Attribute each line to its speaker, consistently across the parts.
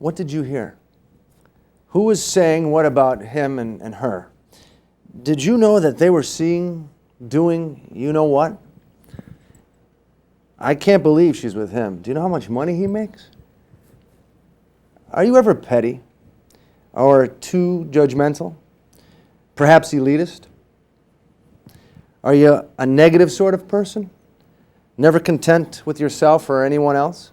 Speaker 1: What did you hear? Who was saying what about him and her? Did you know that they were seeing, doing, you know what? I can't believe she's with him. Do you know how much money he makes? Are you ever petty or too judgmental? Perhaps elitist? Are you a negative sort of person? Never content with yourself or anyone else?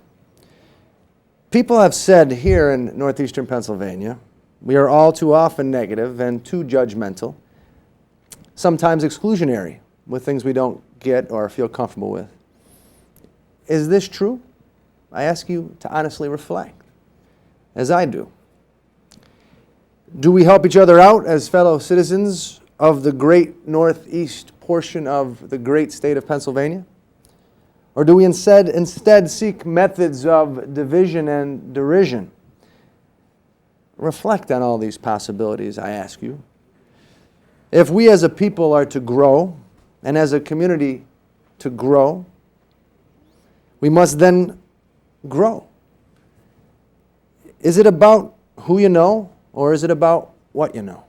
Speaker 1: People have said here in northeastern Pennsylvania, we are all too often negative and too judgmental, sometimes exclusionary with things we don't get or feel comfortable with. Is this true? I ask you to honestly reflect, as I do. Do we help each other out as fellow citizens of the great northeast portion of the great state of Pennsylvania? Or do we instead seek methods of division and derision? Reflect on all these possibilities, I ask you. If we as a people are to grow, and as a community to grow, we must then grow. Is it about who you know, or is it about what you know?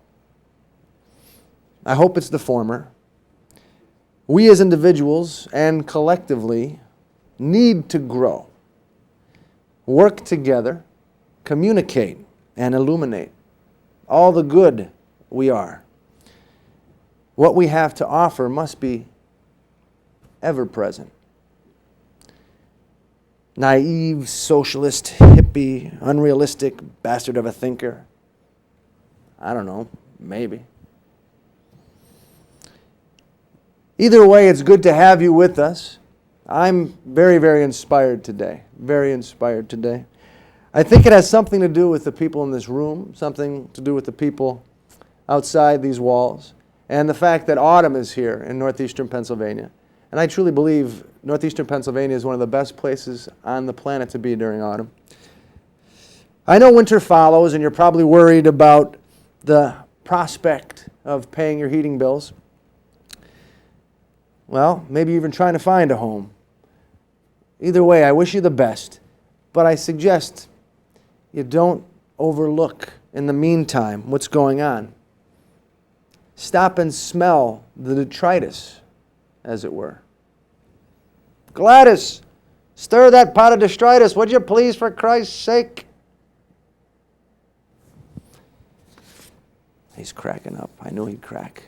Speaker 1: I hope it's the former. We as individuals and collectively need to grow, work together, communicate, and illuminate all the good we are. What we have to offer must be ever present. Naive, socialist, hippie, unrealistic bastard of a thinker. I don't know, maybe. Either way, it's good to have you with us. I'm very, very inspired today. Very inspired today. I think it has something to do with the people in this room, something to do with the people outside these walls, and the fact that autumn is here in northeastern Pennsylvania. And I truly believe northeastern Pennsylvania is one of the best places on the planet to be during autumn. I know winter follows, and you're probably worried about the prospect of paying your heating bills. Well, maybe even trying to find a home. Either way, I wish you the best, but I suggest you don't overlook, in the meantime, what's going on. Stop and smell the detritus, as it were. Gladys, stir that pot of detritus, would you please, for Christ's sake? He's cracking up. I knew he'd crack.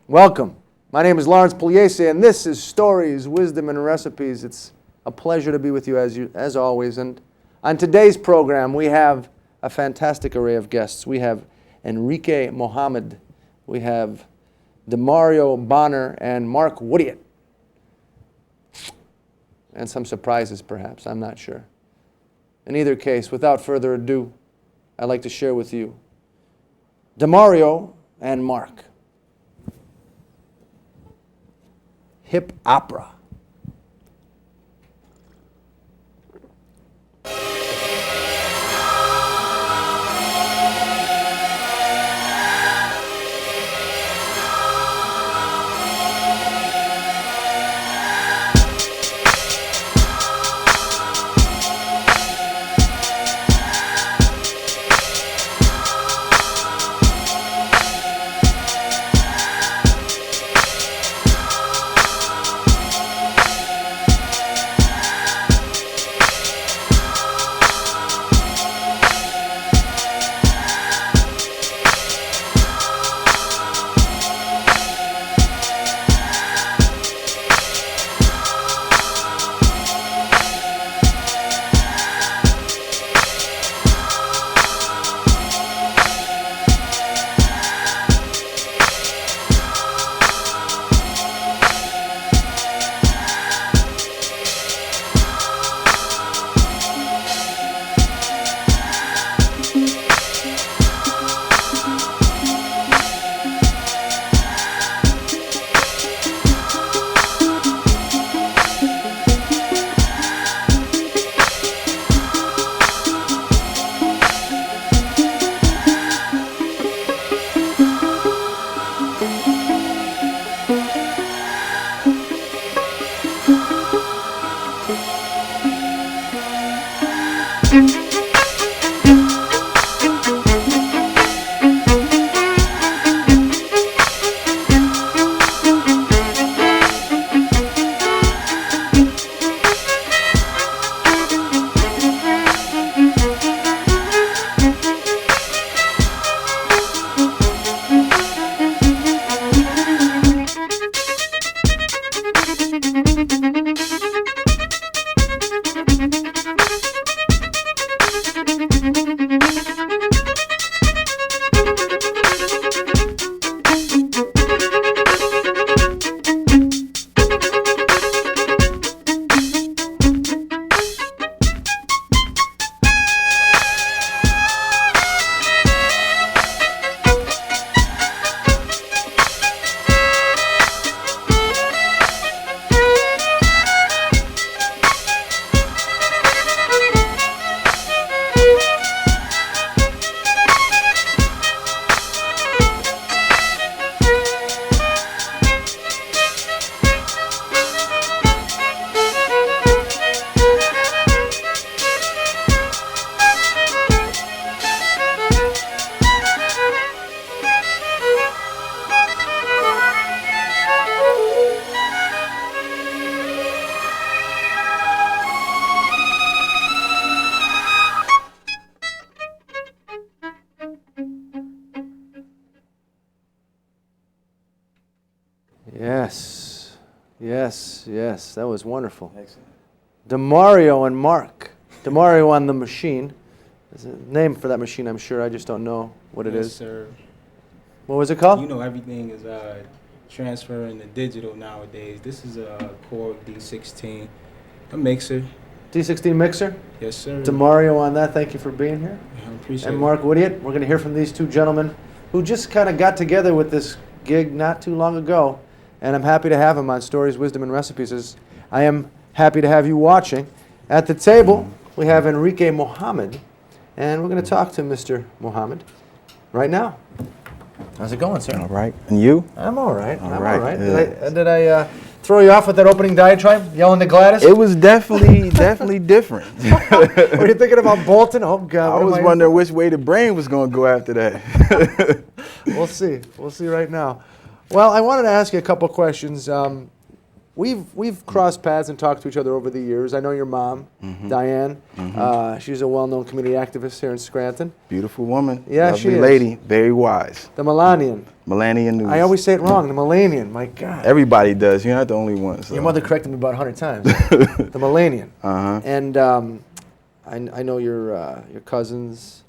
Speaker 1: Welcome. My name is Lawrence Pugliese, and this is Stories, Wisdom, and Recipes. It's a pleasure to be with you as always. And on today's program, we have a fantastic array of guests. We have Enrique Mohammed. We have Demario Bonner and Mark Woodiot. And some surprises, perhaps. I'm not sure. In either case, without further ado, I'd like to share with you Demario and Mark. Hip opera. Yes, yes, that was wonderful.
Speaker 2: Excellent.
Speaker 1: DeMario and Mark. DeMario on the machine. There's a name for that machine, I'm sure. I just don't know what it
Speaker 2: Yes,
Speaker 1: is.
Speaker 2: sir.
Speaker 1: What was it called?
Speaker 2: You know, everything is transferring to digital nowadays. This is a Korg D16, a mixer.
Speaker 1: D16 mixer.
Speaker 2: Yes, sir.
Speaker 1: DeMario on that. Thank you for being here.
Speaker 2: I appreciate
Speaker 1: And
Speaker 2: it.
Speaker 1: Mark Whittiot. We're going to hear from these two gentlemen who just kind of got together with this gig not too long ago. And I'm happy to have them on Stories, Wisdom, and Recipes. As I am happy to have you watching. At the table, we have Enrique Mohammed. And we're going to talk to Mr. Mohammed right now. How's it going, sir?
Speaker 3: All right. And you?
Speaker 1: I'm all right.
Speaker 3: All
Speaker 1: I'm
Speaker 3: right,
Speaker 1: all right.
Speaker 3: good.
Speaker 1: Did I throw you off with that opening diatribe, yelling to Gladys?
Speaker 3: It was definitely different.
Speaker 1: Were you thinking about Bolton? Oh, God.
Speaker 3: I was wondering which way the brain was going to go after that.
Speaker 1: We'll see. We'll see right now. Well, I wanted to ask you a couple questions. We've crossed paths and talked to each other over the years. I know your mom, Diane. She's a well-known community activist here in Scranton.
Speaker 3: Beautiful woman.
Speaker 1: Yeah,
Speaker 3: lovely
Speaker 1: she is.
Speaker 3: lady. Very wise.
Speaker 1: The Melanian.
Speaker 3: Melania News.
Speaker 1: I always say it wrong. The Melanian. My God.
Speaker 3: Everybody does. You're not the only one. So.
Speaker 1: Your mother corrected me about 100 times. The Melanian.
Speaker 3: Uh-huh.
Speaker 1: And I know your cousins,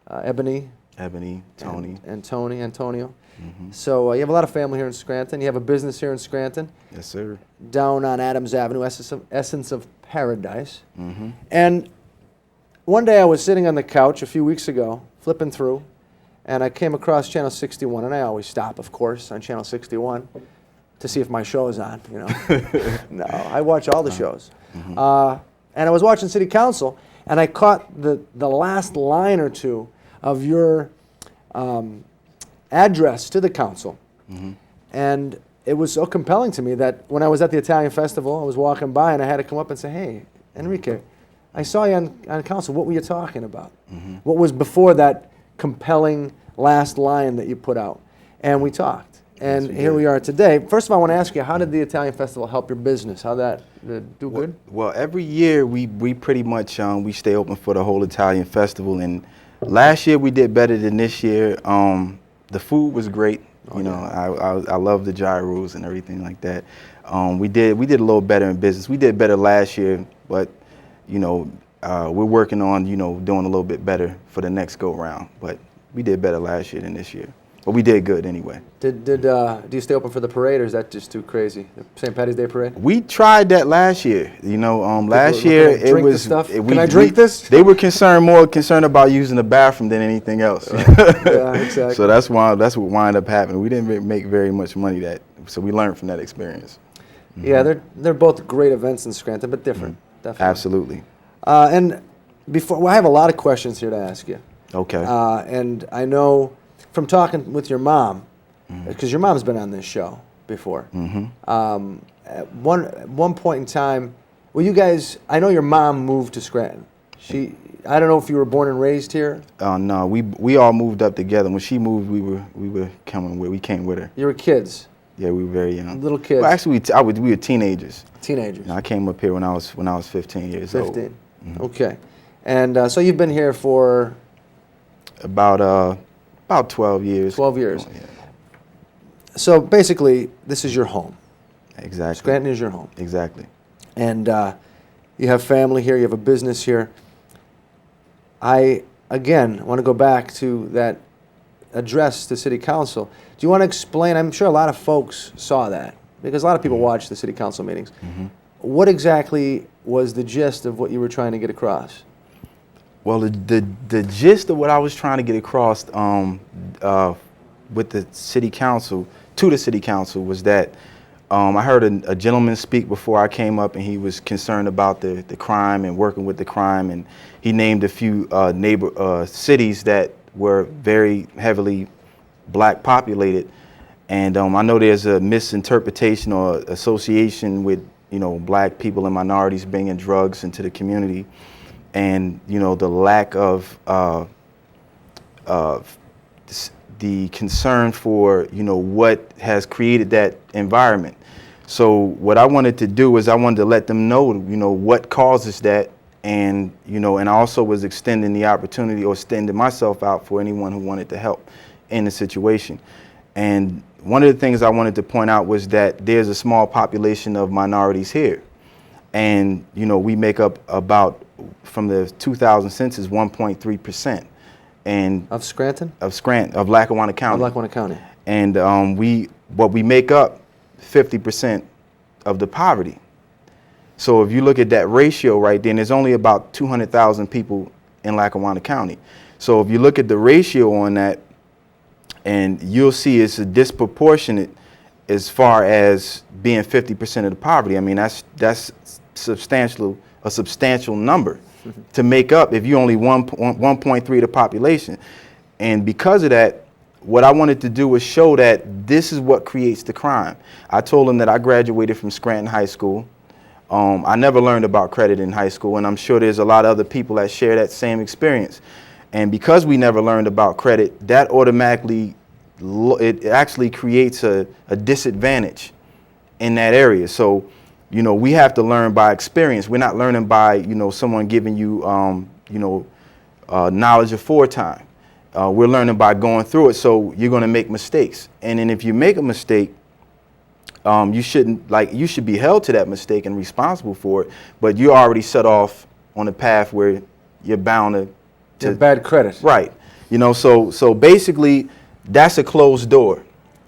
Speaker 1: Ebony.
Speaker 3: Ebony, Tony.
Speaker 1: And Tony, Antonio. So you have a lot of family here in Scranton. You have a business here in Scranton.
Speaker 3: Yes, sir.
Speaker 1: Down on Adams Avenue, Essence of Paradise. And one day I was sitting on the couch a few weeks ago, flipping through, and I came across Channel 61, and I always stop, of course, on Channel 61 to see if my show is on, you know. No, I watch all the shows. And I was watching City Council, and I caught the last line or two of your address to the council. And it was so compelling to me that when I was at the Italian Festival, I was walking by and I had to come up and say, hey, Enrique, I saw you on council. What were you talking about? What was before that compelling last line that you put out? And we talked. And
Speaker 3: Yes, we
Speaker 1: here
Speaker 3: did.
Speaker 1: we are today. First of all, I want to ask you, how did the Italian Festival help your business? How did that do good?
Speaker 3: Well, every year we pretty much we stay open for the whole Italian festival, and last year we did better than this year. The food was great. You know, I love the gyros and everything like that. We did a little better in business. We did better last year, but you know, we're working on doing a little bit better for the next go round. But we did better last year than this year. But we did good anyway.
Speaker 1: Do you stay open for the parade, or is that just too crazy? The St. Patty's Day parade?
Speaker 3: We tried that last year. You know, last
Speaker 1: Can I
Speaker 3: year it
Speaker 1: drink
Speaker 3: was.
Speaker 1: this stuff?
Speaker 3: We,
Speaker 1: Can I drink this?
Speaker 3: They were more concerned about using the bathroom than anything else.
Speaker 1: Yeah, exactly.
Speaker 3: So that's what wound up happening. We didn't make very much money so we learned from that experience.
Speaker 1: Yeah, they're both great events in Scranton, but different. Definitely.
Speaker 3: Absolutely.
Speaker 1: And I have a lot of questions here to ask you.
Speaker 3: Okay.
Speaker 1: And I know from talking with your mom, because your mom's been on this show before. At one point in time, well, you guys, I know your mom moved to Scranton. I don't know if you were born and raised here.
Speaker 3: No, we all moved up together. When she moved, we came with her.
Speaker 1: You were kids.
Speaker 3: Yeah, we were very young.
Speaker 1: Little kids.
Speaker 3: Well, actually, we were teenagers.
Speaker 1: Teenagers.
Speaker 3: You know, I came up here when I was 15 years old.
Speaker 1: 15. Okay. And so you've been here for
Speaker 3: About 12 years.
Speaker 1: 12 years.
Speaker 3: Oh, yeah.
Speaker 1: So basically, this is your home.
Speaker 3: Exactly.
Speaker 1: Scranton is your home.
Speaker 3: Exactly.
Speaker 1: And you have family here, you have a business here. I, again, want to go back to that address to City Council. Do you want to explain? I'm sure a lot of folks saw that, because a lot of people watch the City Council meetings. What exactly was the gist of what you were trying to get across?
Speaker 3: Well, the gist of what I was trying to get across with the City Council, to the City Council, was that I heard a gentleman speak before I came up, and he was concerned about the crime and working with the crime, and he named a few cities that were very heavily black populated, and I know there's a misinterpretation or association with black people and minorities bringing drugs into the community, and the lack of the concern for what has created that environment. So what I wanted to do is I wanted to let them know what causes that, and and I also was extending the opportunity, or extending myself out for anyone who wanted to help in the situation. And one of the things I wanted to point out was that there's a small population of minorities here. And, you know, we make up about, from the 2000 census, 1.3%. And
Speaker 1: Of Scranton?
Speaker 3: of Lackawanna County.
Speaker 1: Of Lackawanna County.
Speaker 3: And we make up 50% of the poverty. So if you look at that ratio right then, there's only about 200,000 people in Lackawanna County. So if you look at the ratio on that, and you'll see it's a disproportionate as far as being 50% of the poverty. I mean, that's a substantial number to make up if you only 1.3 of the population. And because of that, what I wanted to do was show that this is what creates the crime. I told them that I graduated from Scranton High School. I never learned about credit in high school, and I'm sure there's a lot of other people that share that same experience. And because we never learned about credit, that automatically, it actually creates a disadvantage in that area. So, you know, we have to learn by experience. We're not learning by, you know, someone giving you, knowledge aforetime. We're learning by going through it. So you're going to make mistakes. And then if you make a mistake, you should be held to that mistake and responsible for it. But you're already set off on a path where you're bound to
Speaker 1: bad credit.
Speaker 3: Right. You know, so basically that's a closed door.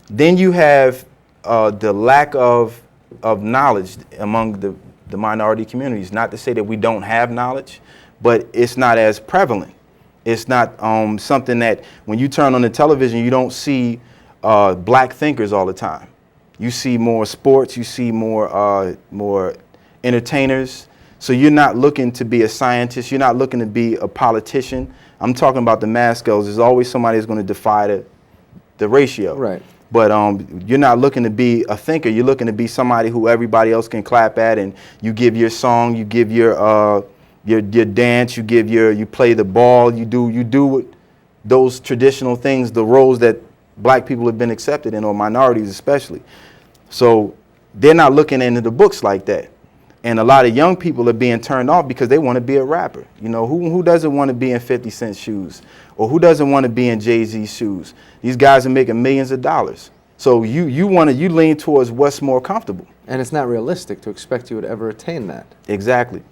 Speaker 3: Then you have the lack of knowledge among the minority communities. Not to say that we don't have knowledge, but it's not as prevalent. It's not something that when you turn on the television, you don't see black thinkers all the time. You see more sports, you see more entertainers. So you're not looking to be a scientist, you're not looking to be a politician. I'm talking about the mass scales. There's always somebody who's going to defy the ratio.
Speaker 1: Right.
Speaker 3: But you're not looking to be a thinker. You're looking to be somebody who everybody else can clap at, and you give your song, you give your dance, you play the ball, you do those traditional things, the roles that black people have been accepted in, or minorities especially. So they're not looking into the books like that. And a lot of young people are being turned off because they want to be a rapper. You know, who doesn't want to be in 50 Cent's shoes? Or who doesn't want to be in Jay-Z's shoes? These guys are making millions of dollars. So you lean towards what's more comfortable.
Speaker 1: And it's not realistic to expect you would ever attain that. Exactly.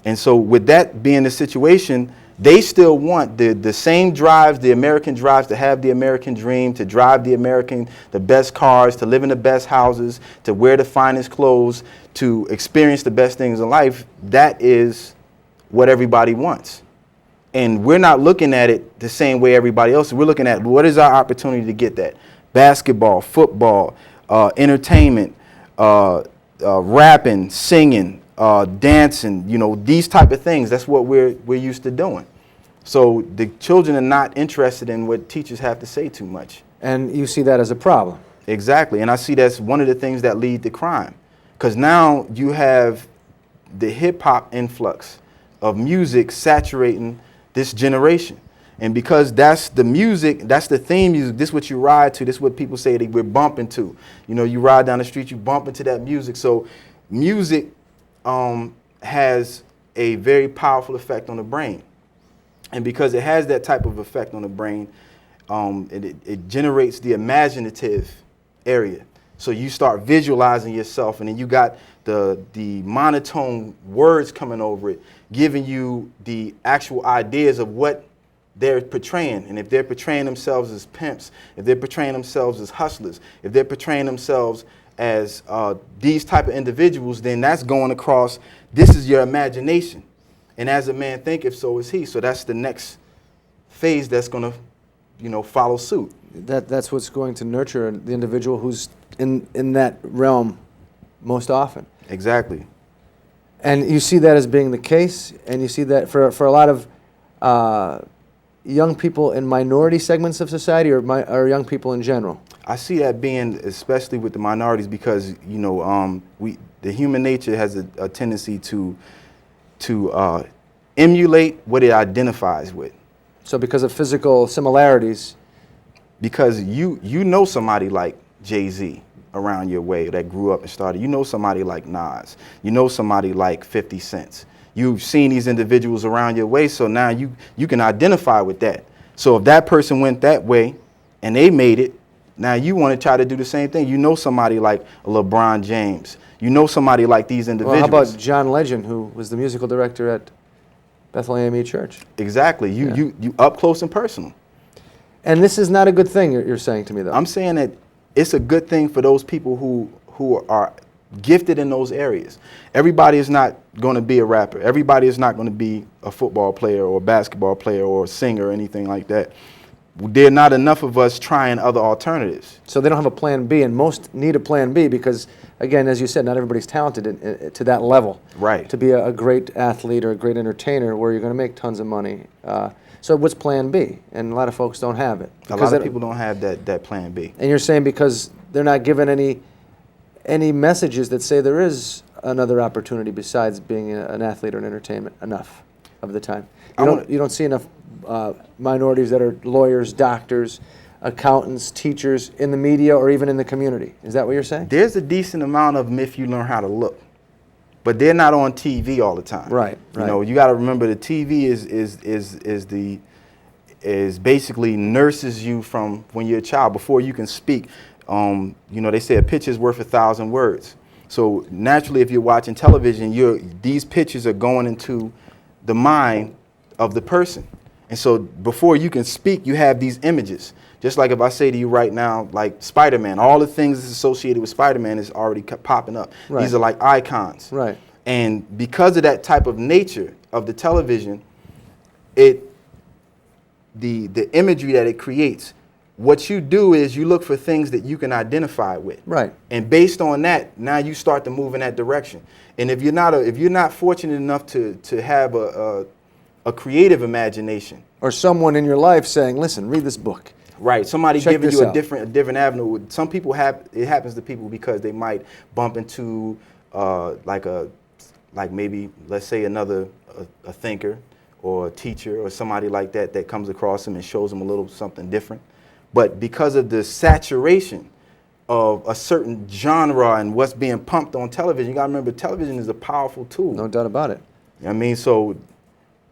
Speaker 3: And so with that being the situation, they still want the same drives, the American drives, to have the American dream, to drive the best cars, to live in the best houses, to wear the finest clothes, to experience the best things in life. That is what everybody wants. And we're not looking at it the same way everybody else is. We're looking at what is our opportunity to get that. Basketball, football, entertainment, rapping, singing, dancing, you know, these type of things. That's what we're used to doing. So the children are not interested in what teachers have to say too much.
Speaker 1: And you see that as a problem.
Speaker 3: Exactly. And I see that's one of the things that lead to crime. Because now you have the hip-hop influx of music saturating this generation. And because that's the music, that's the theme music, this is what you ride to, this is what people say that we're bumping to. You know, you ride down the street, you bump into that music. So music has a very powerful effect on the brain. And because it has that type of effect on the brain, it generates the imaginative area. So you start visualizing yourself, and then you got the monotone words coming over it, giving you the actual ideas of what they're portraying. And if they're portraying themselves as pimps, if they're portraying themselves as hustlers, if they're portraying themselves as these type of individuals, then that's going across. This is your imagination. And as a man thinketh, so is he. So that's the next phase that's going to, you know, follow suit.
Speaker 1: That's what's going to nurture the individual who's in that realm most often.
Speaker 3: Exactly.
Speaker 1: And you see that as being the case, and you see that for a lot of young people in minority segments of society, or young people in general.
Speaker 3: I see that being especially with the minorities because, you know, the human nature has a tendency to emulate what it identifies with.
Speaker 1: So because of physical similarities.
Speaker 3: Because you know somebody like Jay-Z around your way that grew up and started. You know somebody like Nas. You know somebody like 50 Cent. You've seen these individuals around your way, so now you can identify with that. So if that person went that way and they made it, Now you want to try to do the same thing. You know somebody like LeBron James. You know somebody like these
Speaker 1: Well,
Speaker 3: individuals.
Speaker 1: how about John Legend, who was the musical director at Bethel AME Church?
Speaker 3: Exactly. You up close and personal.
Speaker 1: And this is not a good thing, you're saying to me, though.
Speaker 3: I'm saying that it's a good thing for those people who are gifted in those areas. Everybody is not going to be a rapper. Everybody is not going to be a football player or a basketball player or a singer or anything like that. There are not enough of us trying other alternatives.
Speaker 1: So they don't have a plan B, and most need a plan B because, again, as you said, not everybody's talented to that level.
Speaker 3: Right.
Speaker 1: To be a great athlete or a great entertainer where you're going to make tons of money. So what's plan B? And a lot of folks don't have it.
Speaker 3: A lot of people don't have that plan B.
Speaker 1: And you're saying because they're not given any messages that say there is another opportunity besides being an athlete or an entertainment enough of the time. You don't see enough minorities that are lawyers, doctors, accountants, teachers in the media or even in the community. Is that what you're saying?
Speaker 3: There's a decent amount of them if you learn how to look, but they're not on TV all the time.
Speaker 1: Right.
Speaker 3: You know, you got to remember the TV is basically nurses you from when you're a child before you can speak. You know, they say a picture's worth 1,000 words. So naturally, if you're watching television, these pictures are going into the mind of the person. And so before you can speak, you have these images. Just like if I say to you right now, like Spider-Man, all the things that's associated with Spider-Man is already popping up.
Speaker 1: Right.
Speaker 3: These are like icons.
Speaker 1: Right.
Speaker 3: And because of that type of nature of the television, the imagery that it creates, what you do is you look for things that you can identify with.
Speaker 1: Right.
Speaker 3: And based on that, now you start to move in that direction. And if you're not fortunate enough to have a creative imagination,
Speaker 1: Or someone in your life saying, listen, read this book.
Speaker 3: right? Somebody
Speaker 1: Check
Speaker 3: giving
Speaker 1: this
Speaker 3: you a
Speaker 1: out.
Speaker 3: different avenue. Some people it happens to people because they might bump into like maybe let's say another a thinker or a teacher or somebody like that comes across them and shows them a little something different. But because of the saturation of a certain genre and what's being pumped on television, you got to remember television is a powerful tool.
Speaker 1: No doubt about it.
Speaker 3: I mean, so,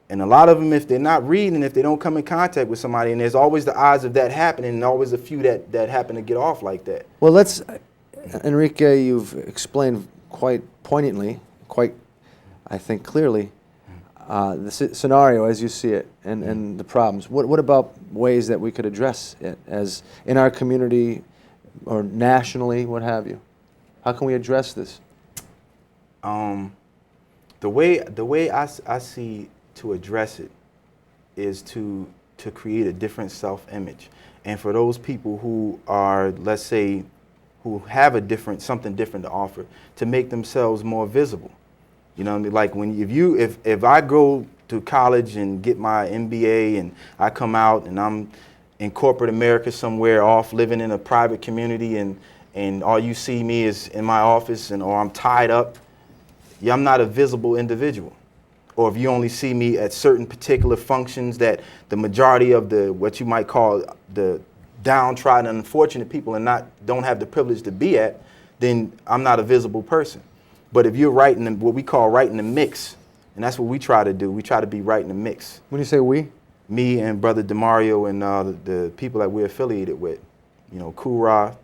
Speaker 3: and a lot of them, if they're not reading, if they don't come in contact with somebody, and there's always the odds of that happening, and always a few that happen to get off like that.
Speaker 1: Well, Enrique, you've explained quite poignantly, quite, I think, clearly, the scenario as you see it and the problems. What about ways that we could address it as in our community or nationally, what have you? How can we address this?
Speaker 3: The way I see to address it is to create a different self-image. And for those people who are, let's say, who have something different to offer, to make themselves more visible. You know what I mean? Like if I go to college and get my MBA and I come out and I'm in corporate America somewhere off living in a private community and all you see me is in my office or I'm tied up, I'm not a visible individual. Or if you only see me at certain particular functions that the majority of what you might call the downtrodden and unfortunate people don't have the privilege to be at, then I'm not a visible person. But if you're right in what we call right in the mix, and that's what we try to do, we try to be right in the mix.
Speaker 1: When you say we?
Speaker 3: Me and Brother DeMario and the people that we're affiliated with, you know, Kura,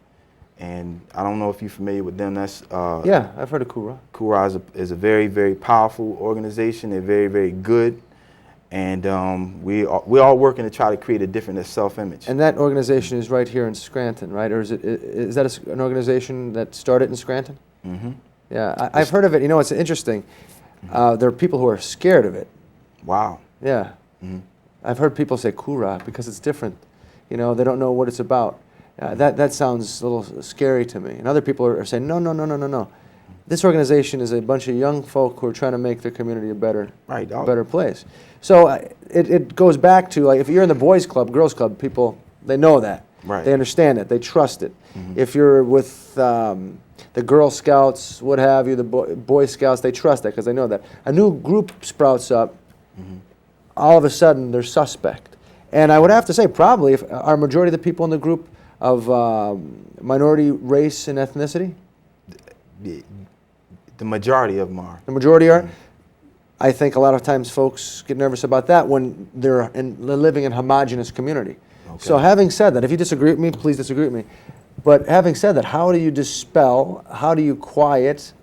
Speaker 3: and I don't know if you're familiar with them. That's
Speaker 1: Yeah, I've heard of Kura.
Speaker 3: Kura is a very, very powerful organization. They're very, very good, and we're all working to try to create a different self-image.
Speaker 1: And that organization is right here in Scranton, right? Or is that an organization that started in Scranton?
Speaker 3: Mm-hmm.
Speaker 1: Yeah, I've heard of it. You know, it's interesting. There are people who are scared of it.
Speaker 3: Wow.
Speaker 1: Yeah.
Speaker 3: Mm-hmm.
Speaker 1: I've heard people say Kura because it's different. You know, they don't know what it's about. That sounds a little scary to me. And other people are saying, no. This organization is a bunch of young folk who are trying to make their community a better place. So it goes back to, like, if you're in the boys club, girls club, people, they know that.
Speaker 3: Right.
Speaker 1: They understand it. They trust it.
Speaker 3: Mm-hmm.
Speaker 1: If you're with the Girl Scouts, what have you, the Boy Scouts, they trust that because they know that. A new group sprouts up,
Speaker 3: Mm-hmm.
Speaker 1: all of a sudden they're suspect. And I would have to say probably if are majority of the people in the group of minority race and ethnicity?
Speaker 3: The majority of them are.
Speaker 1: The majority are?
Speaker 3: Mm-hmm.
Speaker 1: I think a lot of times folks get nervous about that when they're living in a homogenous community. So having said that, if you disagree with me, please disagree with me. But having said that, how do you dispel, how do you quiet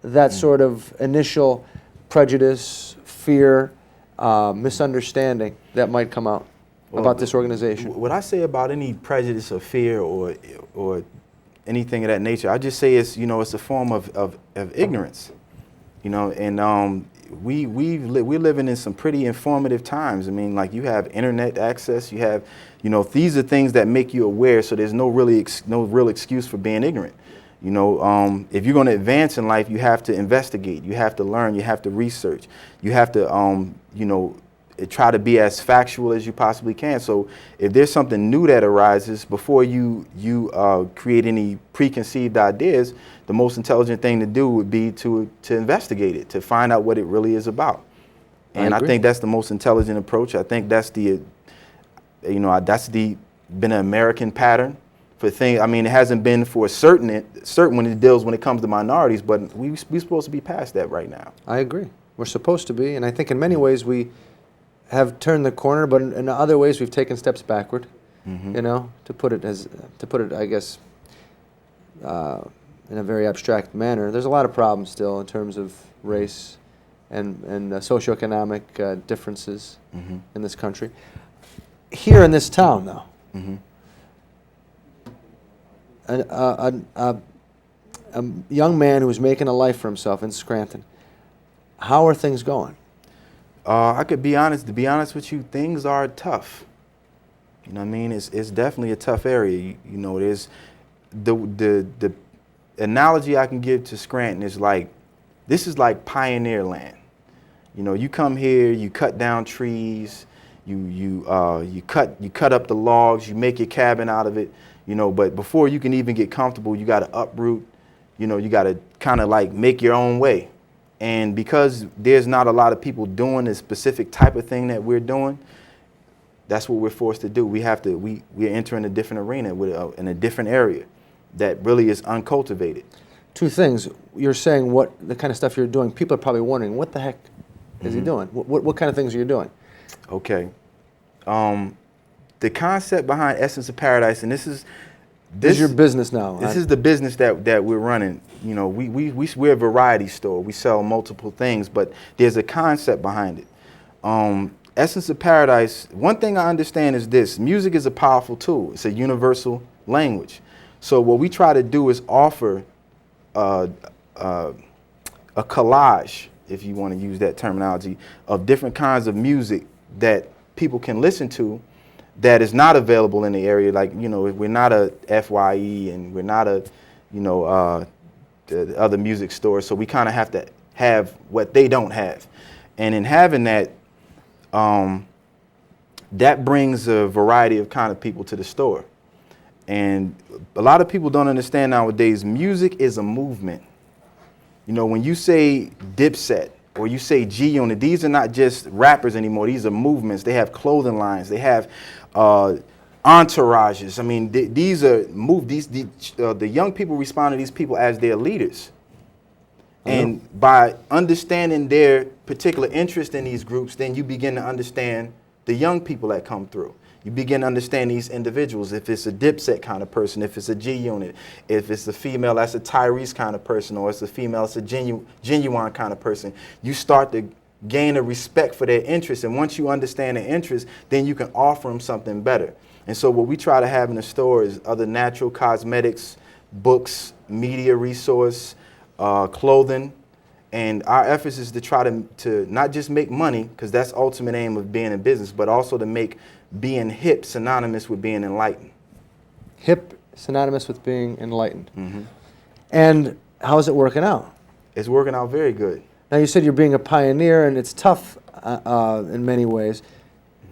Speaker 1: that sort of initial prejudice, fear, misunderstanding that might come out about this organization?
Speaker 3: What I say about any prejudice or fear or anything of that nature, I just say it's, it's a form of ignorance, and we're living in some pretty informative times. I mean, like, you have internet access, you have, these are things that make you aware, so there's no real excuse for being ignorant. If you're going to advance in life, you have to investigate, you have to learn, you have to research, you have to, try to be as factual as you possibly can. So if there's something new that arises, before you create any preconceived ideas, the most intelligent thing to do would be to investigate it, to find out what it really is about. And I think that's the most intelligent approach. I think that's the been an American pattern for things. I mean, it hasn't been for certain when it comes to minorities, but we're supposed to be past that right now.
Speaker 1: I agree. We're supposed to be, and I think in many ways we have turned the corner, but in other ways we've taken steps backward. To put it, I guess, in a very abstract manner. There's a lot of problems still in terms of race and socioeconomic differences in this country. Here in this town, though, a young man who's making a life for himself in Scranton, how are things going?
Speaker 3: I could be honest. To be honest with you, things are tough. You know what I mean? It's definitely a tough area. There's the analogy I can give to Scranton is like, this is like pioneer land. You come here, you cut down trees, you cut up the logs, you make your cabin out of it. But before you can even get comfortable, you got to uproot. You got to kind of like make your own way. And because there's not a lot of people doing the specific type of thing that we're doing, that's what we're forced to do. We're entering a different arena in a different area that really is uncultivated.
Speaker 1: Two things. You're saying what the kind of stuff you're doing. People are probably wondering, what the heck is he doing? What kind of things are you doing?
Speaker 3: Okay. The concept behind Essence of Paradise, and this is
Speaker 1: your business now.
Speaker 3: This is the business that we're running. We're a variety store. We sell multiple things, but there's a concept behind it. Essence of Paradise, one thing I understand is this: music is a powerful tool. It's a universal language. So what we try to do is offer a collage, if you want to use that terminology, of different kinds of music that people can listen to that is not available in the area. Like, we're not a FYE and we're not a, the other music stores. So we kind of have to have what they don't have. And in having that, that brings a variety of kind of people to the store. And a lot of people don't understand nowadays, music is a movement. When you say Dipset or you say G-Unit, these are not just rappers anymore. These are movements. They have clothing lines. They have entourages. I mean, these are the young people respond to these people as their leaders. And by understanding their particular interest in these groups, then you begin to understand the young people that come through. You begin to understand these individuals. If it's a Dipset kind of person, if it's a G-Unit, if it's a female, that's a Tyrese kind of person, or it's a female, it's a genuine kind of person. You start to gain a respect for their interests. And once you understand their interests, then you can offer them something better. And so what we try to have in the store is other natural cosmetics, books, media resource, clothing. And our efforts is to try to not just make money, because that's the ultimate aim of being in business, but also to make being hip synonymous with being enlightened.
Speaker 1: Hip synonymous with being enlightened. And how is it working out?
Speaker 3: It's working out very good.
Speaker 1: Now, you said you're being a pioneer, and it's tough in many ways.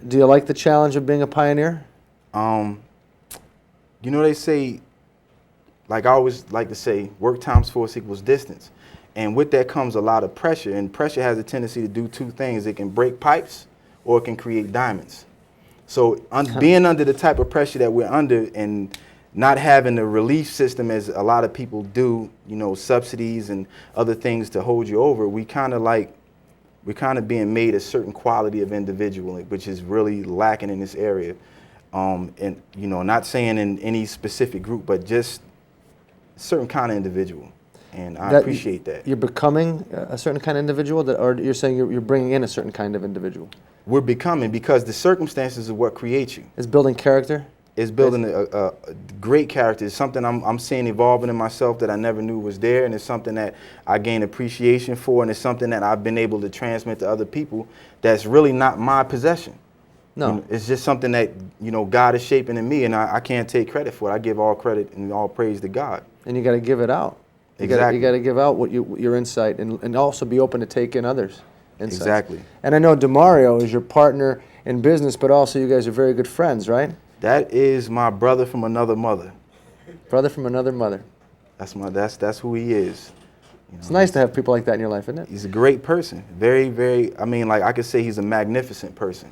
Speaker 1: Do you like the challenge of being a pioneer?
Speaker 3: They say, like I always like to say, work times force equals distance. And with that comes a lot of pressure, and pressure has a tendency to do two things. It can break pipes or it can create diamonds. So being under the type of pressure that we're under and not having the relief system as a lot of people do, subsidies and other things to hold you over, we're kind of being made a certain quality of individual, which is really lacking in this area. And not saying in any specific group, but just a certain kind of individual. And I appreciate that.
Speaker 1: You're becoming a certain kind of individual, or you're saying you're bringing in a certain kind of individual?
Speaker 3: We're becoming, because the circumstances are what create you.
Speaker 1: It's building character?
Speaker 3: It's building a great character. It's something I'm seeing evolving in myself that I never knew was there, and it's something that I gain appreciation for, and it's something that I've been able to transmit to other people that's really not my possession.
Speaker 1: No.
Speaker 3: It's just something that, God is shaping in me, and I can't take credit for it. I give all credit and all praise to God.
Speaker 1: And you got to give it out.
Speaker 3: Exactly.
Speaker 1: You got to give out your insight, and also be open to take in others' insights.
Speaker 3: Exactly.
Speaker 1: And I know DeMario is your partner in business, but also you guys are very good friends, right?
Speaker 3: That is my brother from another mother.
Speaker 1: Brother from another mother.
Speaker 3: That's who he is.
Speaker 1: It's nice to have people like that in your life, isn't it?
Speaker 3: He's a great person. Very, very, I could say he's a magnificent person.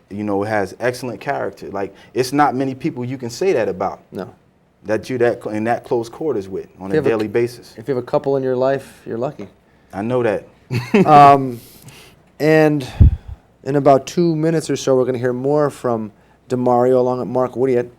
Speaker 3: Has excellent character. Like, it's not many people you can say that about.
Speaker 1: No.
Speaker 3: That you're in that close quarters with on a daily basis.
Speaker 1: If you have a couple in your life, you're lucky.
Speaker 3: I know that.
Speaker 1: And in about 2 minutes or so, we're going to hear more from DeMario along with Mark Woodyatt.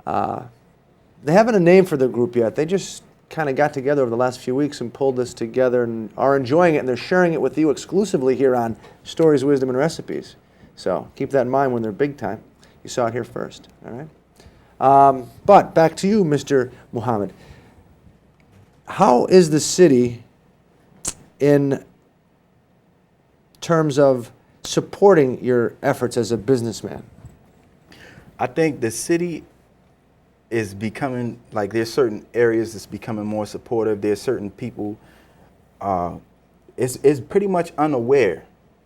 Speaker 1: They haven't a name for their group yet. They just kind of got together over the last few weeks and pulled this together and are enjoying it, and they're sharing it with you exclusively here on Stories, Wisdom, and Recipes. So keep that in mind when they're big time. You saw it here first, all right? But back to you, Mr. Muhammad. How is the city in terms of supporting your efforts as a businessman?
Speaker 3: I think the city is becoming, there's certain areas that's becoming more supportive. There's certain people, it's pretty much unaware.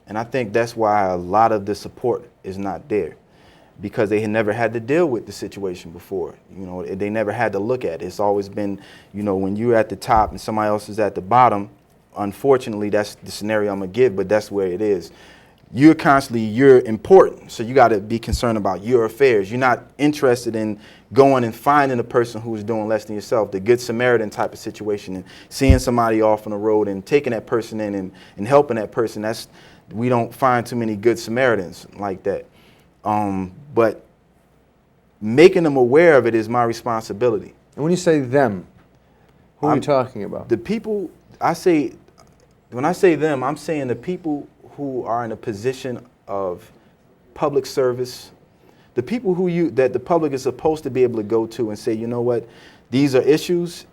Speaker 3: And I think that's why a lot of the support is not there, because they had never had to deal with the situation before. They never had to look at it. It's always been, when you're at the top and somebody else is at the bottom, unfortunately, that's the scenario I'm going to give, but that's where it is. You're important, so you got to be concerned about your affairs. You're not interested in going and finding a person who's doing less than yourself, the Good Samaritan type of situation, and seeing somebody off on the road and taking that person in and helping that person. We don't find too many Good Samaritans like that. But making them aware of it is my responsibility.
Speaker 1: And when you say them, who are you talking about?
Speaker 3: The people, when I say them, I'm saying the people who are in a position of public service, the people that the public is supposed to be able to go to and say, you know what, these are issues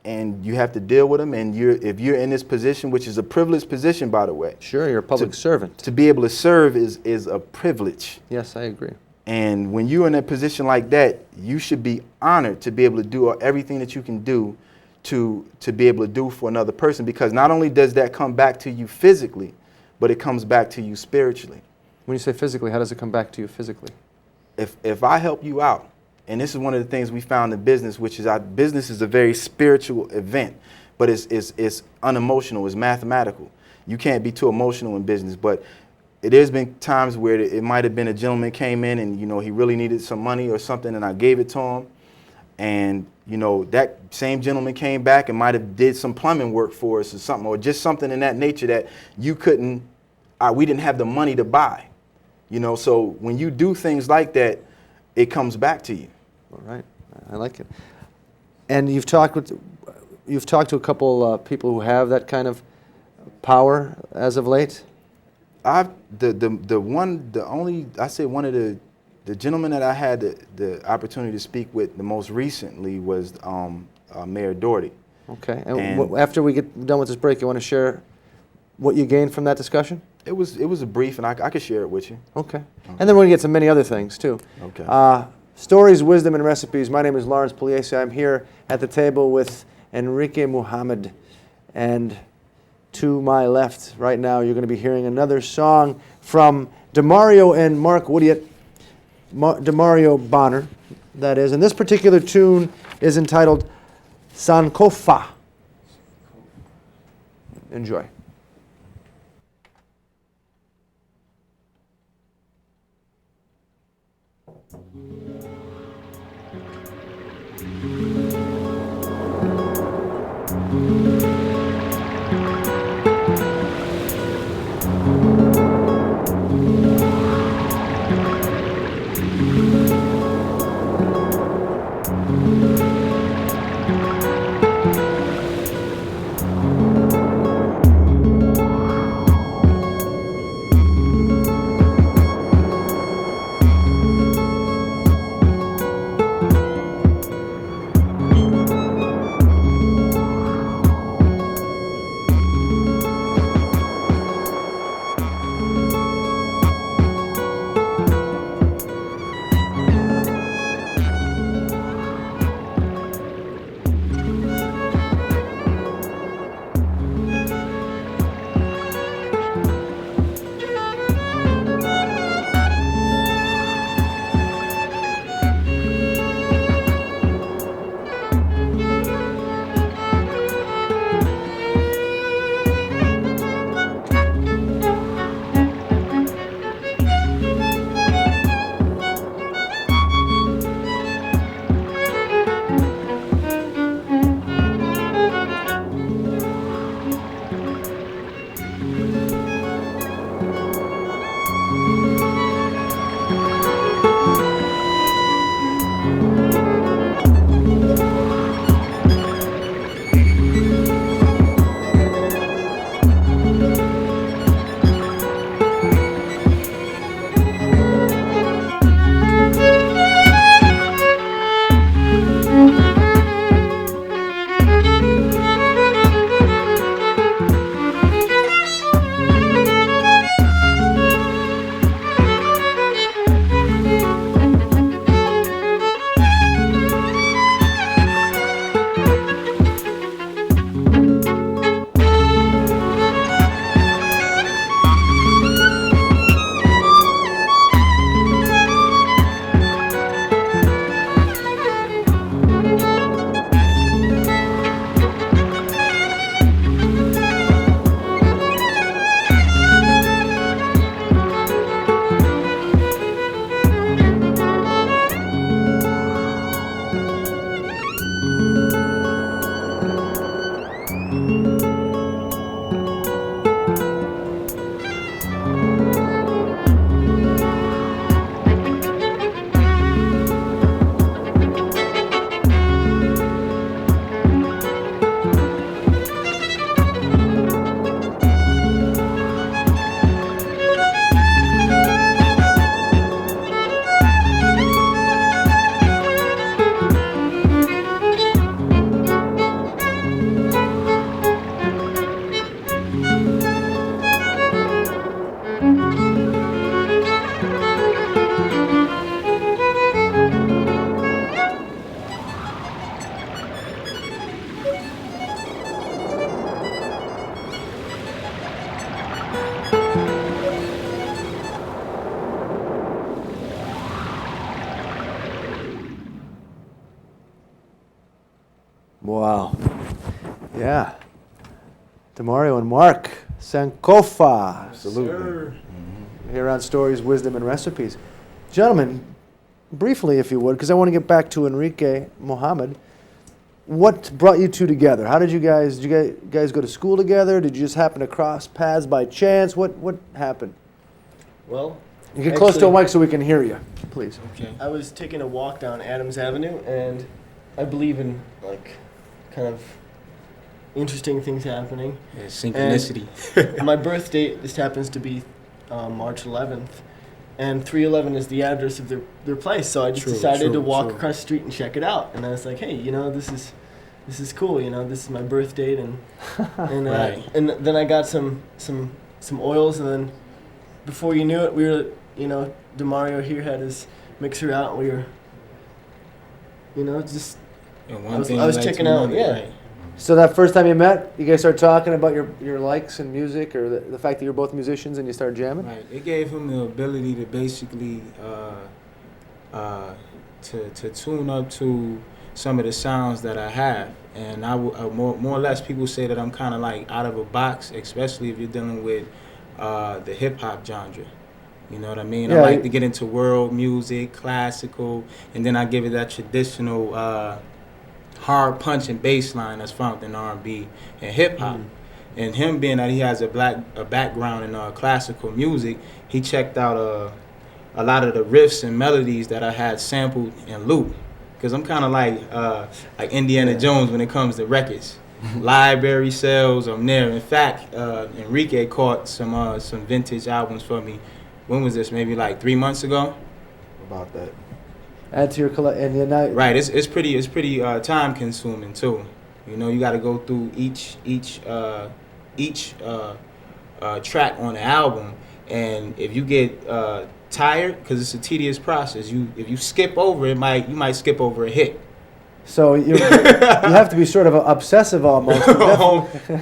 Speaker 3: and you have to deal with them. And if you're in this position, which is a privileged position, by the way.
Speaker 1: Sure, you're a public servant.
Speaker 3: To be able to serve is a privilege.
Speaker 1: Yes, I agree.
Speaker 3: And when you're in a position like that, you should be honored to be able to do everything that you can do to be able to do for another person, because not only does that come back to you physically, but it comes back to you spiritually.
Speaker 1: When you say physically, how does it come back to you physically?
Speaker 3: If I help you out, and this is one of the things we found in business, which is our business is a very spiritual event, but it's unemotional, it's mathematical. You can't be too emotional in business, but there's been times where it might have been a gentleman came in and, he really needed some money or something, and I gave it to him. And, that same gentleman came back and might have did some plumbing work for us or something, or just something in that nature that we didn't have the money to buy. So when you do things like that, it comes back to you.
Speaker 1: All right. I like it. And you've talked to a couple people who have that kind of power as of late?
Speaker 3: One of the gentlemen that I had the opportunity to speak with the most recently was Mayor Doherty.
Speaker 1: Okay. And after we get done with this break, you want to share what you gained from that discussion?
Speaker 3: It was a brief, and I could share it with you.
Speaker 1: Okay. And then we're going to get to many other things, too.
Speaker 3: Okay.
Speaker 1: Stories, Wisdom, and Recipes. My name is Lawrence Pugliese. I'm here at the table with Enrique Muhammad. And to my left right now, you're going to be hearing another song from DeMario and Mark Woodyatt. DeMario Bonner, that is. And this particular tune is entitled Sankofa. Enjoy. Wow. Yeah. Demario and Mark Sankofa.
Speaker 3: Absolutely.
Speaker 1: Here on Stories, Wisdom, and Recipes. Gentlemen, briefly, if you would, because I want to get back to Enrique Mohammed. What brought you two together? How did you guys go to school together? Did you just happen to cross paths by chance? What happened?
Speaker 4: Well,
Speaker 1: You get close to a
Speaker 4: actually,
Speaker 1: mic so we can hear you, please.
Speaker 2: Okay.
Speaker 4: I was taking a walk down Adams Avenue, and I believe in kind of interesting things happening.
Speaker 2: Yeah, synchronicity.
Speaker 4: My birth date just happens to be March 11th, and 311 is the address of their place. So I just decided to walk across the street and check it out. And I was like, hey, this is cool. This is my birth date, and
Speaker 2: Right.
Speaker 4: and then I got some oils, and then before you knew it, we were Demario here had his mixer out, and we were just
Speaker 2: And
Speaker 4: I
Speaker 2: one
Speaker 4: was-
Speaker 2: thing
Speaker 4: I was
Speaker 2: led to
Speaker 4: checking out,
Speaker 2: another,
Speaker 4: yeah.
Speaker 2: right.
Speaker 1: So that first time you met, you guys started talking about your likes in music, or the fact that you're both musicians, and you started jamming?
Speaker 2: Right. It gave him the ability to basically to tune up to some of the sounds that I have, and more or less people say that I'm kind of like out of a box, especially if you're dealing with the hip hop genre. You know what I mean?
Speaker 1: Yeah,
Speaker 2: I like to get into world music, classical, and then I give it that traditional hard punching bass line that's found in R&B and hip hop. And him being that he has a background in classical music, he checked out a lot of the riffs and melodies that I had sampled and looped. Because I'm kind of like Indiana Jones when it comes to records. Library sales, I'm there. In fact, Enrique caught some vintage albums for me. When was this? Maybe like 3 months ago.
Speaker 3: About that.
Speaker 1: Add to your collection, and you're not
Speaker 2: Right. It's pretty time consuming too. You got to go through each track on the album, and if you get tired, because it's a tedious process, if you skip over it, you might skip over a hit.
Speaker 1: So you have to be sort of obsessive almost.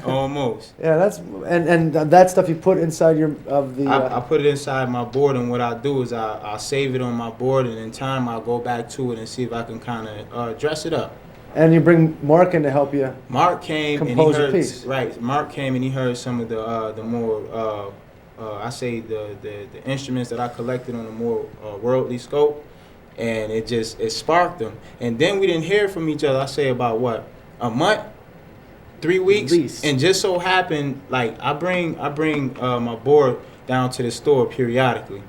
Speaker 2: Almost.
Speaker 1: Yeah, and that stuff you put inside
Speaker 2: I put it inside my board, and what I do is I'll save it on my board, and in time I'll go back to it and see if I can kind of dress it up.
Speaker 1: And you bring Mark in to help you.
Speaker 2: Mark came
Speaker 1: Compose a
Speaker 2: and he heard
Speaker 1: piece.
Speaker 2: right. Mark came and he heard some of the more I say the instruments that I collected on a more worldly scope. And it sparked them. And then we didn't hear from each other, I say about what, a month, 3 weeks?
Speaker 4: At least.
Speaker 2: And just so happened, like I bring my board down to the store periodically.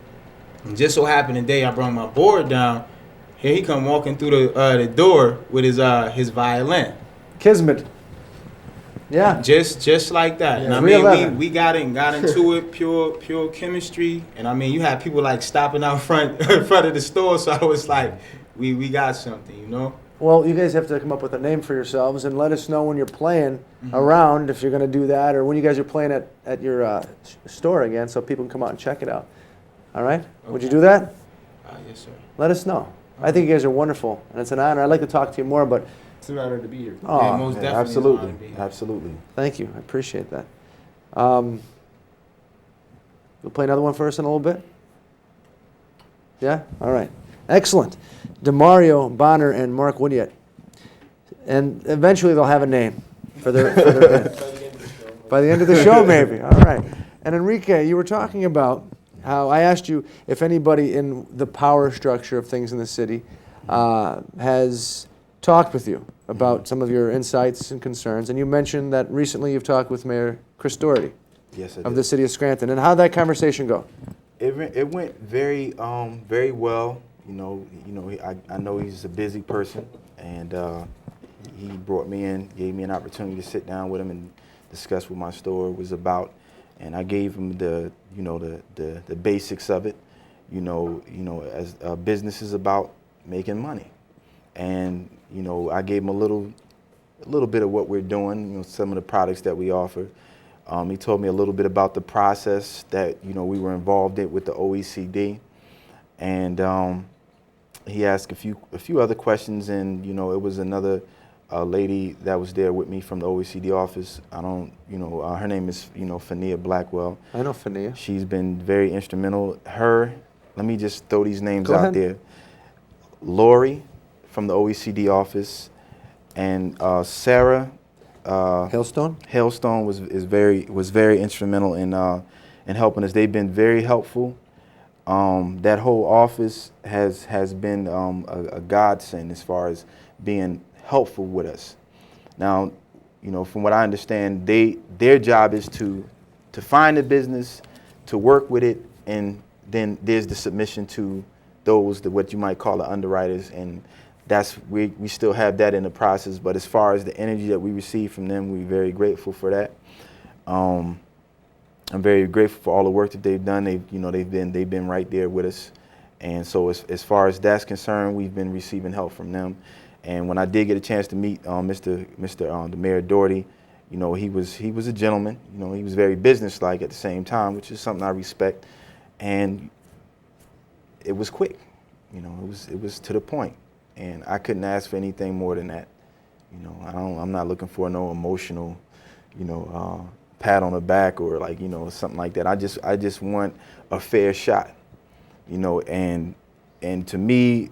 Speaker 2: And just so happened the day I brought my board down, here he come walking through the door with his violin.
Speaker 1: Kismet. Yeah.
Speaker 2: Just like that.
Speaker 1: Yeah,
Speaker 2: And I
Speaker 1: 311.
Speaker 2: mean, we got into it, pure chemistry. And I mean, you had people like stopping out front of the store, so I was like, we got something.
Speaker 1: Well, you guys have to come up with a name for yourselves and let us know when you're playing around, if you're going to do that, or when you guys are playing at your store again, so people can come out and check it out. All right? Would you do that?
Speaker 2: Yes, sir.
Speaker 1: Let us know. I think you guys are wonderful, and it's an honor. I'd like to talk to you more, but
Speaker 4: it's an honor to be here.
Speaker 1: oh,
Speaker 2: Yeah, most definitely.
Speaker 3: Absolutely.
Speaker 2: it's an honor to be.
Speaker 3: Absolutely.
Speaker 1: thank you. I appreciate that. You'll play another one for us in a little bit? Yeah? All right. Excellent. Demario Bonner and Mark Woodyatt. And eventually they'll have a name for their band. By the end of the show, maybe. All right. And Enrique, you were talking about how I asked you if anybody in the power structure of things in the city has talked with you about some of your insights and concerns. And you mentioned that recently you've talked with Mayor Chris Doherty
Speaker 3: Yes, I
Speaker 1: of
Speaker 3: did.
Speaker 1: the city of Scranton. And how'd that conversation go?
Speaker 3: It went very well. I know he's a busy person, and he brought me in, gave me an opportunity to sit down with him and discuss what my store was about, and I gave him the basics of it. As a business is about making money, and I gave him a little bit of what we're doing. Some of the products that we offer. He told me a little bit about the process that we were involved in with the OECD, and he asked a few other questions, and it was another lady that was there with me from the OECD office. Her name is Fania Blackwell.
Speaker 1: I know Fania.
Speaker 3: She's been very instrumental. Let me just throw these names
Speaker 1: Go
Speaker 3: out
Speaker 1: ahead.
Speaker 3: there. Lori from the OECD office, and Sarah
Speaker 1: Hailstone?
Speaker 3: Hailstone was very instrumental in helping us. They've been very helpful. That whole office has been a godsend as far as being helpful with us. Now, you know, from what I understand, their job is to find the business, to work with it, and then there's the submission to those what you might call the underwriters, and we still have that in the process. But as far as the energy that we receive from them, we're very grateful for that. I'm very grateful for all the work that they've done. They've been right there with us, and so as far as that's concerned, we've been receiving help from them. And when I did get a chance to meet the Mayor Doherty, you know, he was a gentleman. You know, he was very businesslike at the same time, which is something I respect. And it was quick. You know, it was to the point, and I couldn't ask for anything more than that. You know, I'm not looking for no emotional, you know, pat on the back or like, you know, something like that. I just want a fair shot. You know, and to me,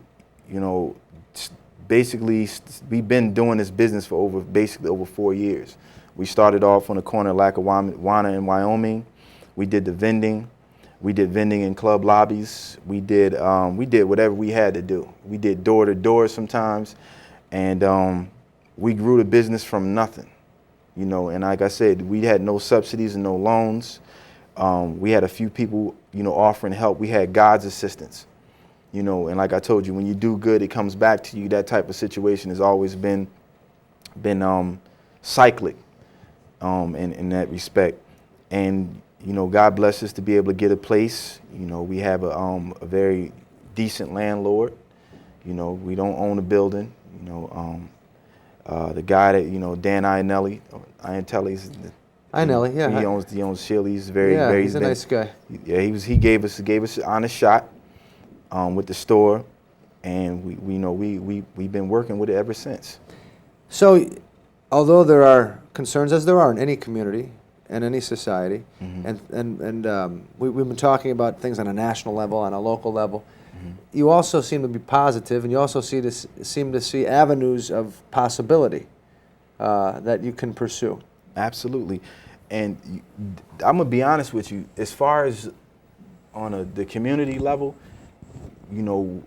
Speaker 3: you know, basically, we've been doing this business for over 4 years. We started off on the corner of Lackawanna and Wyoming. We did the vending. We did vending in club lobbies. We did whatever we had to do. We did door to door sometimes, and we grew the business from nothing. You know, and like I said, we had no subsidies and no loans. We had a few people, you know, offering help. We had God's assistance. You know, and like I told you, when you do good, it comes back to you. That type of situation has always been cyclic in that respect. And, you know, God bless us to be able to get a place. You know, we have a very decent landlord. You know, we don't own a building. You know, the guy that, you know, Dan Ianelli,
Speaker 1: yeah.
Speaker 3: He owns Chili's. He's
Speaker 1: a nice guy.
Speaker 3: Yeah, he gave us an honest shot. With the store, and we've been working with it ever since.
Speaker 1: So, although there are concerns, as there are in any community and any society, and we've been talking about things on a national level, on a local level, you also seem to be positive, and you also seem to see avenues of possibility that you can pursue.
Speaker 3: Absolutely, and I'm gonna be honest with you. As far as on the community level, you know,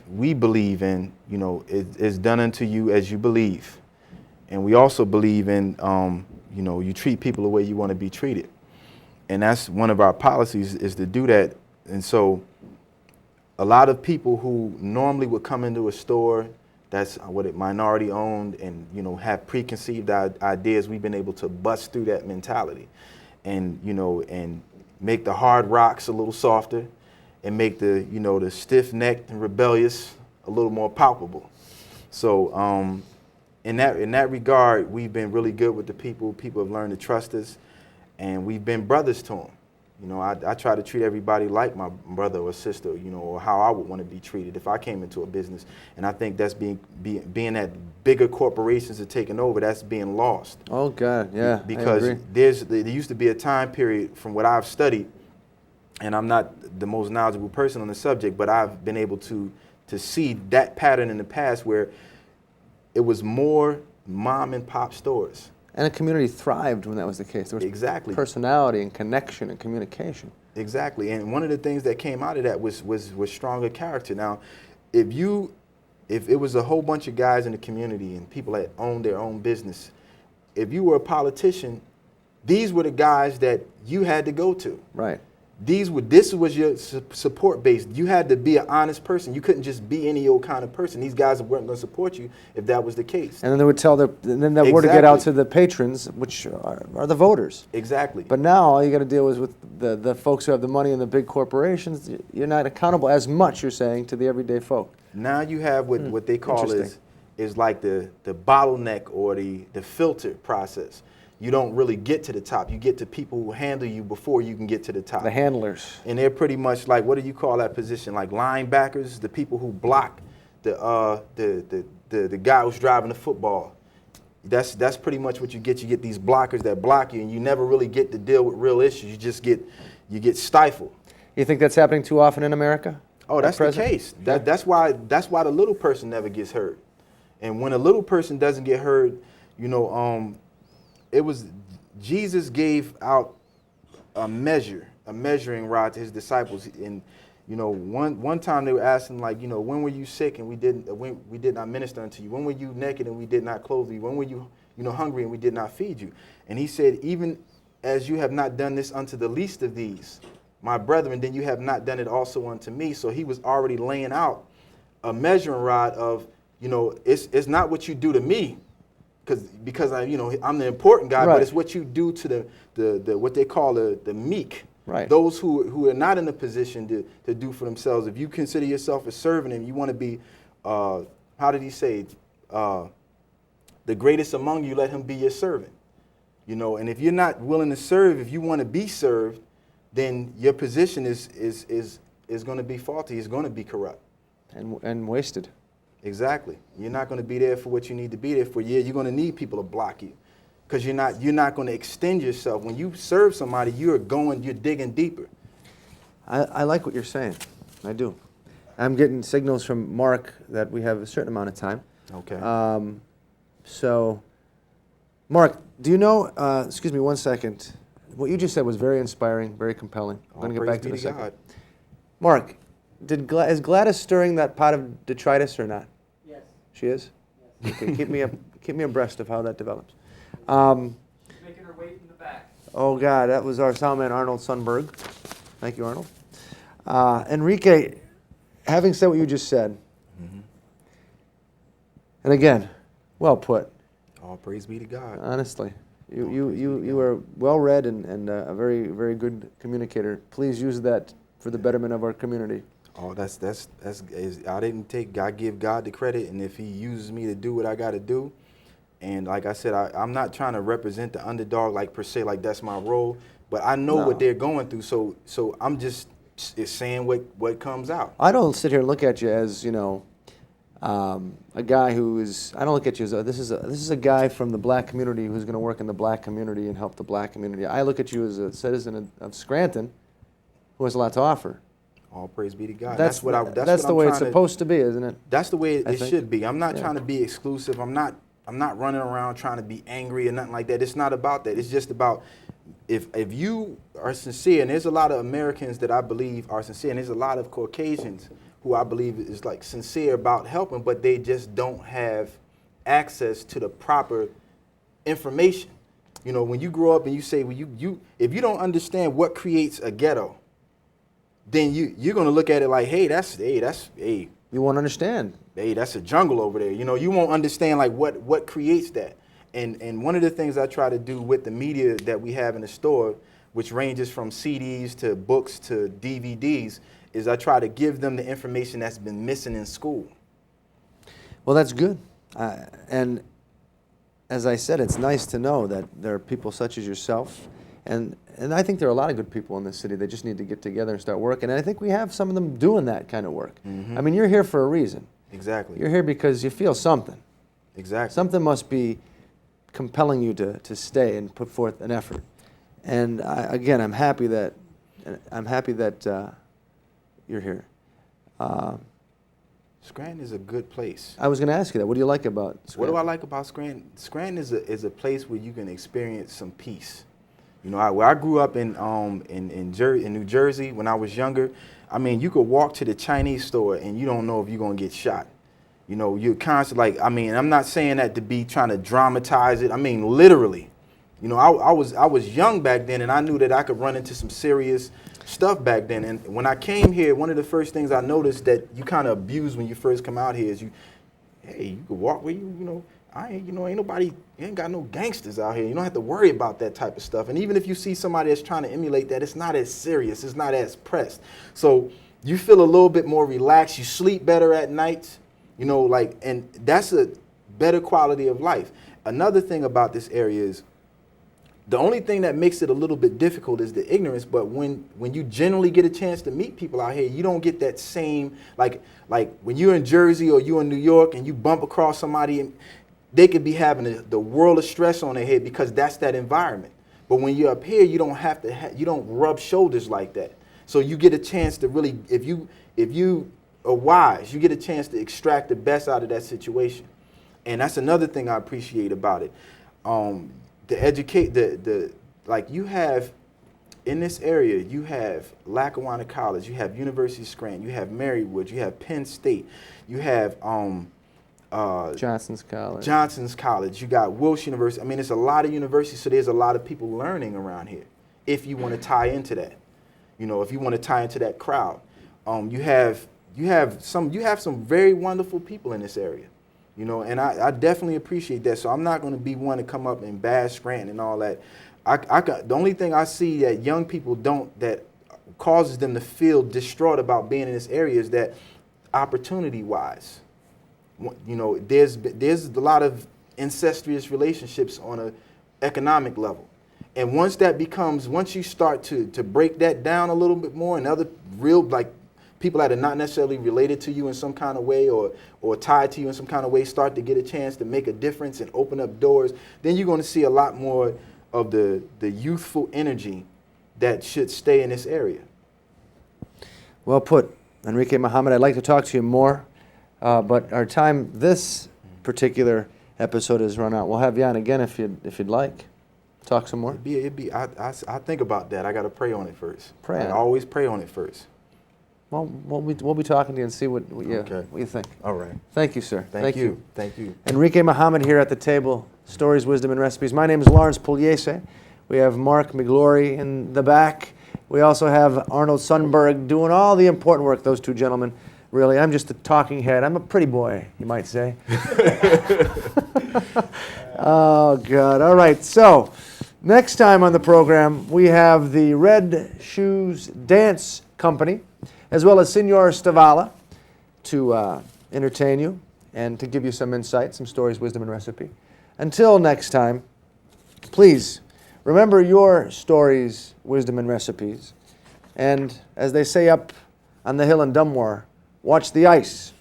Speaker 3: we believe in, you know, it's done unto you as you believe. And we also believe in, you know, you treat people the way you want to be treated. And that's one of our policies, is to do that. And so a lot of people who normally would come into a store that's minority owned and, you know, have preconceived ideas, we've been able to bust through that mentality and, you know, and make the hard rocks a little softer, and make the stiff-necked and rebellious a little more palpable. So in that regard, we've been really good with the people. People have learned to trust us, and we've been brothers to them. You know, I try to treat everybody like my brother or sister, you know, or how I would want to be treated if I came into a business. And I think that's being that bigger corporations are taking over, that's being lost.
Speaker 1: Oh God, yeah.
Speaker 3: Because there used to be a time period, from what I've studied, and I'm not the most knowledgeable person on the subject, but I've been able to see that pattern in the past where it was more mom and pop stores.
Speaker 1: And a community thrived when that was the case. There was
Speaker 3: exactly
Speaker 1: personality and connection and communication.
Speaker 3: Exactly, and one of the things that came out of that was stronger character. Now, if it was a whole bunch of guys in the community and people that owned their own business, if you were a politician, these were the guys that you had to go to.
Speaker 1: Right.
Speaker 3: This was your support base. You had to be an honest person. You couldn't just be any old kind of person. These guys weren't going to support you if that was the case.
Speaker 1: And then they would tell word to get out to the patrons, which are the voters.
Speaker 3: Exactly.
Speaker 1: But now all you got to deal with the folks who have the money and the big corporations. You're not accountable as much, you're saying, to the everyday folk.
Speaker 3: Now you have what they call is like the bottleneck or the filter process. You don't really get to the top. You get to people who handle you before you can get to the top.
Speaker 1: The handlers.
Speaker 3: And they're pretty much like, what do you call that position? Like linebackers, the people who block the guy who's driving the football. That's pretty much what you get. You get these blockers that block you, and you never really get to deal with real issues. You just get stifled.
Speaker 1: You think that's happening too often in America?
Speaker 3: Oh, that's the case. That's why the little person never gets hurt. And when a little person doesn't get heard, you know, it was Jesus gave out a measuring rod to his disciples. And you know, one time they were asking, like, you know, when were you sick and we did not minister unto you? When were you naked and we did not clothe you? When were you, you know, hungry and we did not feed you? And he said, even as you have not done this unto the least of these, my brethren, then you have not done it also unto me. So he was already laying out a measuring rod of, you know, it's not what you do to me, because I, you know, I'm the important guy,
Speaker 1: Right.
Speaker 3: but it's what you do to the what they call the meek.
Speaker 1: Right.
Speaker 3: Those who are not in a position to do for themselves. If you consider yourself a servant and you want to be, how did he say, the greatest among you, let him be your servant. You know, and if you're not willing to serve, if you want to be served, then your position is going to be faulty. It's going to be corrupt.
Speaker 1: And wasted.
Speaker 3: Exactly. You're not going to be there for what you need to be there for. Yeah, you're going to need people to block you, because you're not going to extend yourself. When you serve somebody, you're digging deeper.
Speaker 1: I like what you're saying. I do. I'm getting signals from Mark that we have a certain amount of time.
Speaker 3: Okay.
Speaker 1: So, Mark, do you know, excuse me 1 second, what you just said was very inspiring, very compelling. I'm going to get back to it in a second.
Speaker 3: God.
Speaker 1: Mark, is Gladys stirring that pot of detritus or not?
Speaker 5: Yes.
Speaker 1: She is?
Speaker 5: Yes.
Speaker 1: Okay, keep me abreast of how that develops.
Speaker 5: She's making her weight in the back.
Speaker 1: Oh, God, that was our soundman, Arnold Sundberg. Thank you, Arnold. Enrique, having said what you just said, and again, well put,
Speaker 3: All praise be to God.
Speaker 1: honestly. You are well-read and a very, very good communicator. Please use that for the betterment of our community.
Speaker 3: Oh, I give God the credit, and if he uses me to do what I got to do, and like I said, I'm not trying to represent the underdog, like per se, like that's my role, but I know what they're going through, so I'm just saying what comes out.
Speaker 1: I don't sit here and look at you as, you know, a guy who is, I don't look at you as, this is a guy from the black community who's going to work in the black community and help the black community. I look at you as a citizen of Scranton who has a lot to offer.
Speaker 3: All praise be to God.
Speaker 1: That's
Speaker 3: what
Speaker 1: the way it's supposed to be, isn't it?
Speaker 3: That's the way it
Speaker 1: think.
Speaker 3: should be. I'm not
Speaker 1: Yeah.
Speaker 3: trying to be exclusive. I'm not running around trying to be angry or nothing like that. It's not about that. It's just about if you are sincere, and there's a lot of Americans that I believe are sincere, and there's a lot of Caucasians who I believe is like sincere about helping, but they just don't have access to the proper information. You know, when you grow up and you say, well, if you don't understand what creates a ghetto, then you're gonna look at it like, hey, that's
Speaker 1: You won't understand.
Speaker 3: hey, that's a jungle over there. You know, you won't understand like what creates that. And one of the things I try to do with the media that we have in the store, which ranges from CDs to books to DVDs, is I try to give them the information that's been missing in school.
Speaker 1: Well, that's good. And as I said, it's nice to know that there are people such as yourself. And I think there are a lot of good people in this city. They just need to get together and start working. And I think we have some of them doing that kind of work. I mean, you're here for a reason.
Speaker 3: Exactly.
Speaker 1: You're here because you feel something.
Speaker 3: Exactly.
Speaker 1: Something must be compelling you to stay and put forth an effort. And again, I'm happy that you're here.
Speaker 3: Scranton is a good place.
Speaker 1: I was going to ask you that. What do you like about Scranton?
Speaker 3: What do I like about Scranton? Scranton is a place where you can experience some peace. You know, where I grew up in New Jersey when I was younger, I mean, you could walk to the Chinese store and you don't know if you're gonna get shot. You know, you're constantly like, I mean, I'm not saying that to be trying to dramatize it. I mean, literally. You know, I was young back then, and I knew that I could run into some serious stuff back then. And when I came here, one of the first things I noticed that you kind of abuse when you first come out here is you could walk where you know. Ain't nobody, you ain't got no gangsters out here. You don't have to worry about that type of stuff. And even if you see somebody that's trying to emulate that, it's not as serious. It's not as pressed. So you feel a little bit more relaxed. You sleep better at night, you know, like, and that's a better quality of life. Another thing about this area is the only thing that makes it a little bit difficult is the ignorance. But when you generally get a chance to meet people out here, you don't get that same, like when you're in Jersey or you're in New York and you bump across somebody and they could be having the world of stress on their head because that's that environment. But when you're up here, you don't have to. You don't rub shoulders like that. So you get a chance to really, if you are wise, you get a chance to extract the best out of that situation. And that's another thing I appreciate about it. Like you have in this area, you have Lackawanna College, you have University of Scranton, you have Marywood, you have Penn State, you have
Speaker 1: Johnson's College.
Speaker 3: Johnson's College, you got Wilsh University. I mean, it's a lot of universities, so there's a lot of people learning around here. If you want to tie into that, you know, if you want to tie into that crowd, you have some very wonderful people in this area, you know, and I definitely appreciate that. So I'm not going to be one to come up and bash Scranton and all that. The only thing I see that young people don't, that causes them to feel distraught about being in this area is that opportunity-wise, you know, there's a lot of incestuous relationships on an economic level. And once you start to break that down a little bit more, and other real, like, people that are not necessarily related to you in some kind of way or tied to you in some kind of way start to get a chance to make a difference and open up doors, then you're going to see a lot more of the youthful energy that should stay in this area.
Speaker 1: Well put, Enrique Muhammad. I'd like to talk to you more, but our time this particular episode has run out. We'll have you on again if you'd like. Talk some more.
Speaker 3: I think about that. I got to pray on it first.
Speaker 1: Pray.
Speaker 3: I always pray on it first.
Speaker 1: Well, we'll be talking to you and see what you think.
Speaker 3: All right.
Speaker 1: Thank you, sir.
Speaker 3: Thank you. Thank you.
Speaker 1: Enrique Muhammad here at the table. Stories, Wisdom, and Recipes. My name is Lawrence Pugliese. We have Mark McGlory in the back. We also have Arnold Sundberg doing all the important work, those two gentlemen. Really, I'm just a talking head. I'm a pretty boy, you might say. Oh, God. All right, so next time on the program, we have the Red Shoes Dance Company, as well as Senor Stavala, to entertain you and to give you some insight, some stories, wisdom, and recipe. Until next time, please remember your stories, wisdom, and recipes. And as they say up on the hill in Dunmore, watch the ice.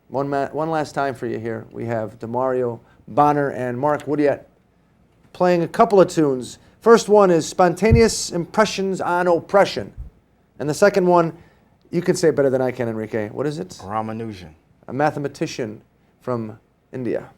Speaker 1: One last time for you here. We have Demario Bonner and Mark Woodiette playing a couple of tunes. First one is Spontaneous Impressions on Oppression. And the second one, you can say it better than I can, Enrique. What is it?
Speaker 3: Ramanujan.
Speaker 1: A mathematician from India.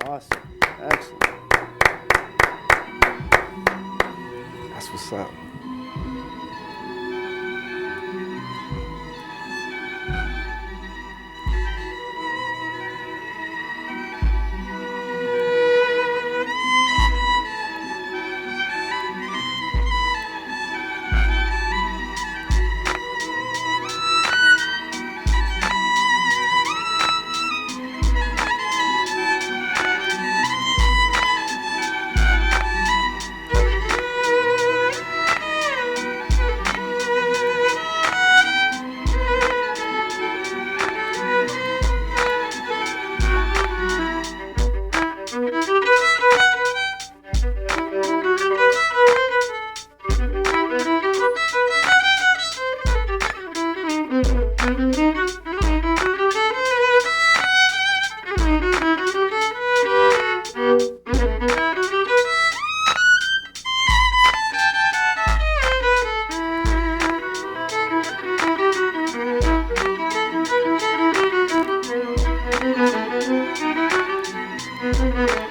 Speaker 1: Awesome. Excellent.
Speaker 3: That's what's up.
Speaker 6: Thank you.